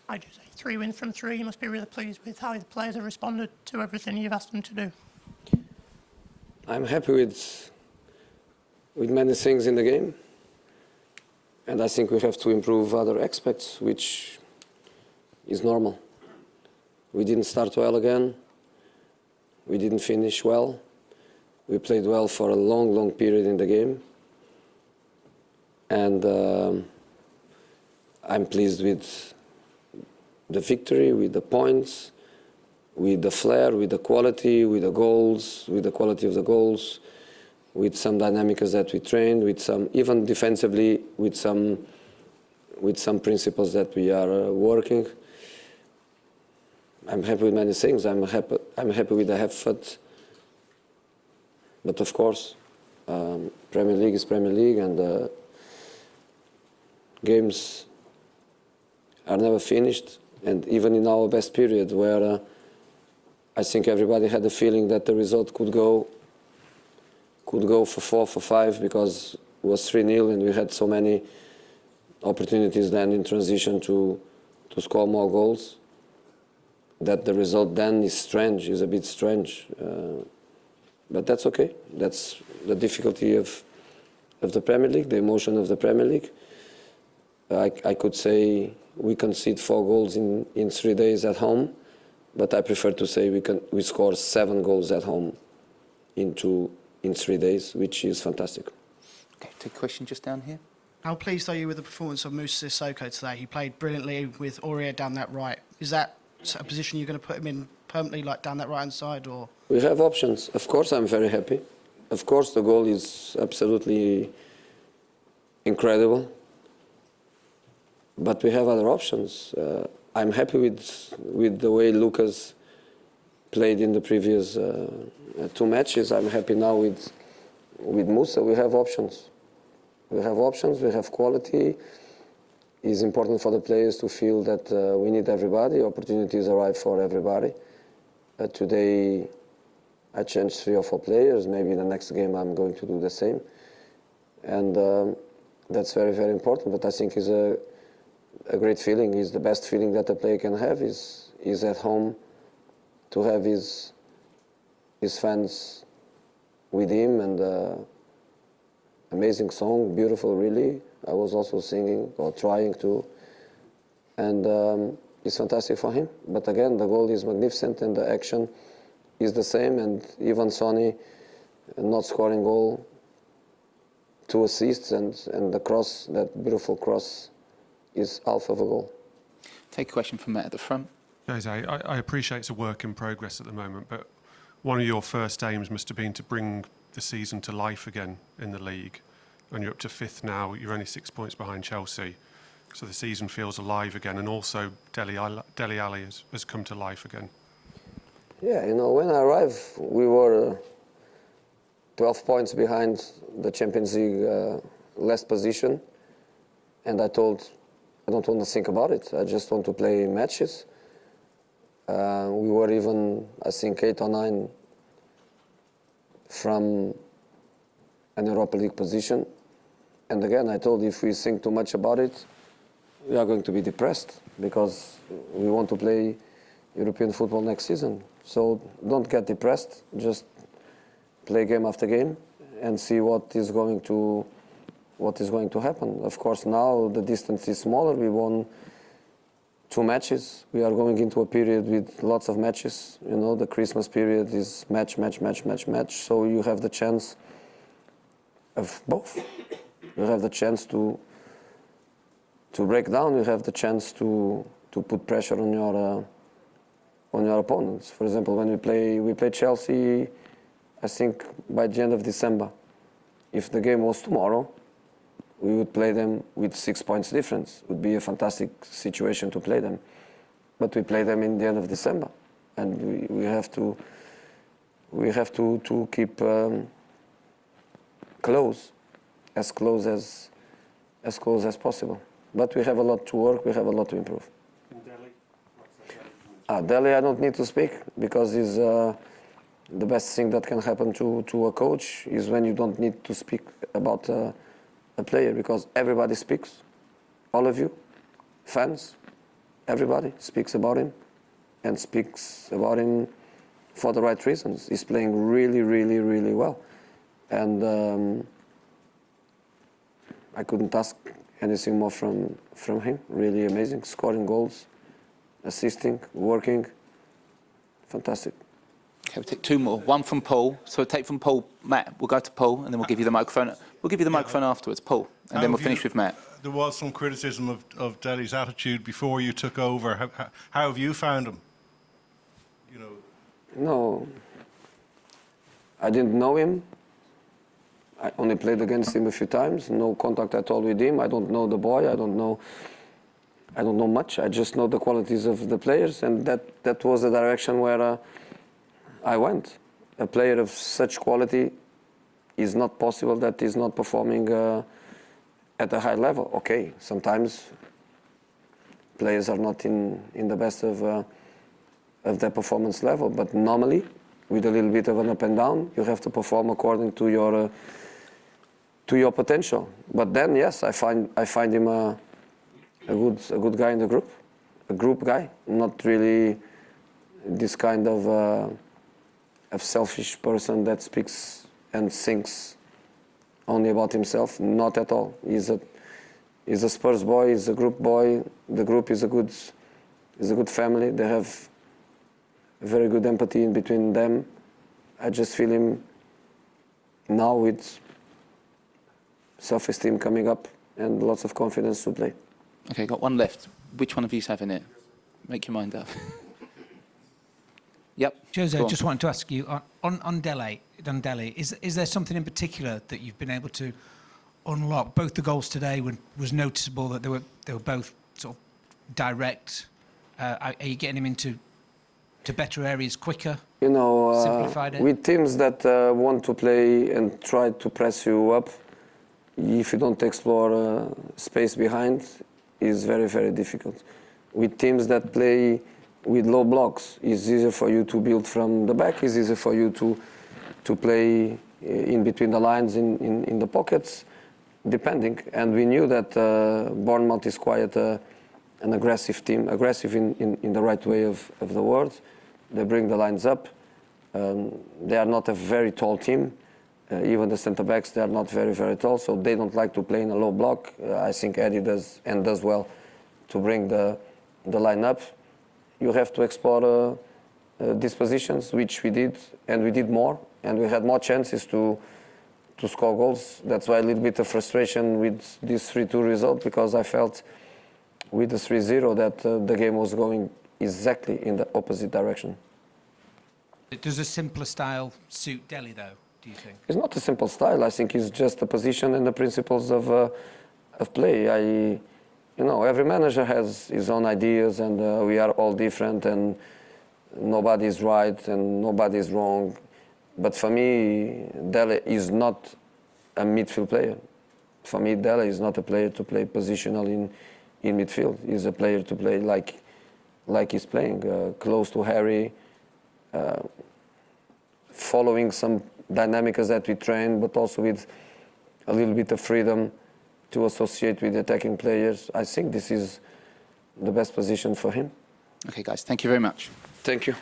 I do say 3 wins from 3. You must be really pleased with how the players have responded to everything you've asked them to do. I'm happy with many things in the game. And I think we have to improve other aspects, which is normal. We didn't start well again. We didn't finish well. We played well for a long, long period in the game. And I'm pleased with the victory, with the points, with the flair, with the quality, with the goals, with the quality of the goals, with some dynamics that we trained, with some, even defensively, with some principles that we are working. I'm happy with many things. I'm happy with the effort. But of course, Premier League is Premier League, and games are never finished. And even in our best period, where I think everybody had the feeling that the result could go for 4, for 5, because it was 3-0, and we had so many opportunities then in transition to score more goals, that the result then is a bit strange. But that's okay. That's the difficulty of the Premier League, the emotion of the Premier League. I could say we concede 4 goals in 3 days at home, but I prefer to say we score 7 goals at home in 3 days, which is fantastic. Okay, take a question just down here. How pleased are you with the performance of Moussa Sissoko today? He played brilliantly with Aurier down that right. Is that a position you're going to put him in permanently, like down that right-hand side? Or We have options. Of course, I'm very happy. Of course, the goal is absolutely incredible. But we have other options. I'm happy with the way Lucas played in the previous 2 matches. I'm happy now with Moussa. We have options. We have options. We have quality. It's important for the players to feel that we need everybody. Opportunities arrive for everybody. Today, I changed 3 or 4 players. Maybe the next game I'm going to do the same. And that's very, very important. But I think it's a great feeling. Is the best feeling that a player can have is at home, to have his fans with him, and amazing song, beautiful really. I was also singing or trying to, and it's fantastic for him. But again, the goal is magnificent and the action is the same, and even Sonny not scoring goal, 2 assists, and the cross, that beautiful cross, is half of a goal. Take a question from Matt at the front. Jose, I appreciate it's a work in progress at the moment, but one of your first aims must have been to bring the season to life again in the league. And you're up to 5th now, you're only 6 points behind Chelsea. So the season feels alive again, and also Dele Alli has come to life again. Yeah, when I arrived, we were 12 points behind the Champions League last position. And I told, I don't want to think about it. I just want to play matches. We were even, I think, 8 or 9 from an Europa League position. And again, I told, if we think too much about it, we are going to be depressed, because we want to play European football next season. So don't get depressed. Just play game after game and see what is going to happen. Of course, now the distance is smaller. We won 2 matches. We are going into a period with lots of matches. The Christmas period is match. So you have the chance of both. You have the chance to break down. You have the chance to put pressure on your opponents. For example, when we play Chelsea, I think by the end of December. If the game was tomorrow, we would play them with 6 points difference. It would be a fantastic situation to play them. But we play them in the end of December, and we have to keep close as possible. But we have a lot to work. We have a lot to improve. Dele, I don't need to speak, because he's the best thing that can happen to a coach is when you don't need to speak about a player, because everybody speaks, all of you, fans, everybody speaks about him, and speaks about him for the right reasons. He's playing really, really, really well. And I couldn't ask anything more from him. Really amazing, scoring goals, assisting, working. Fantastic. Okay, we'll take two more. One from Paul. So we'll take from Paul, Matt. We'll go to Paul, and then we'll give you the microphone. We'll give you the microphone afterwards, Paul, and then we'll finish with Matt. There was some criticism of Dele's attitude before you took over. How have you found him? You know. No, I didn't know him. I only played against him a few times. No contact at all with him. I don't know the boy. I don't know much. I just know the qualities of the players, and that was the direction where I went. A player of such quality is not possible that he's not performing at a high level. Okay, sometimes players are not in the best of their performance level, but normally, with a little bit of an up and down, you have to perform according to your potential. But then, yes, I find him a good guy in the group, a group guy, not really this kind of selfish person that speaks and thinks only about himself. Not at all. He's a Spurs boy. He's a group boy. The group is a good family. They have very good empathy in between them. I just feel him now with self-esteem coming up and lots of confidence to play. Okay, got one left. Which one of you's having it? Make your mind up. Yep. Jose, go on. just wanted to ask you on Dele, is there something in particular that you've been able to unlock? Both the goals today was noticeable that they were both sort of direct. Are you getting him into better areas quicker? You know, Simplified it? with teams that want to play and try to press you up, if you don't explore space behind, it's very, very difficult. With teams that play with low blocks, it's easier for you to build from the back. It's easier for you to play in between the lines, in the pockets, depending. And we knew that Bournemouth is quite an aggressive team, aggressive in the right way of the word. They bring the lines up. They are not a very tall team. Even the centre-backs, they are not very, very tall, so they don't like to play in a low block. I think Eddie does well to bring the line up. You have to explore these positions, which we did, and we did more, and we had more chances to score goals. That's why a little bit of frustration with this 3-2 result, because I felt with the 3-0 that the game was going exactly in the opposite direction. Does a simpler style suit Dele, though, do you think? It's not a simple style. I think it's just the position and the principles of play. Every manager has his own ideas, and we are all different, and nobody is right and nobody is wrong. But for me, Dele is not a midfield player. For me, Dele is not a player to play positional in midfield. He's a player to play like he's playing, close to Harry, following some dynamics that we train, but also with a little bit of freedom to associate with attacking players. I think this is the best position for him. Okay, guys, thank you very much. Thank you.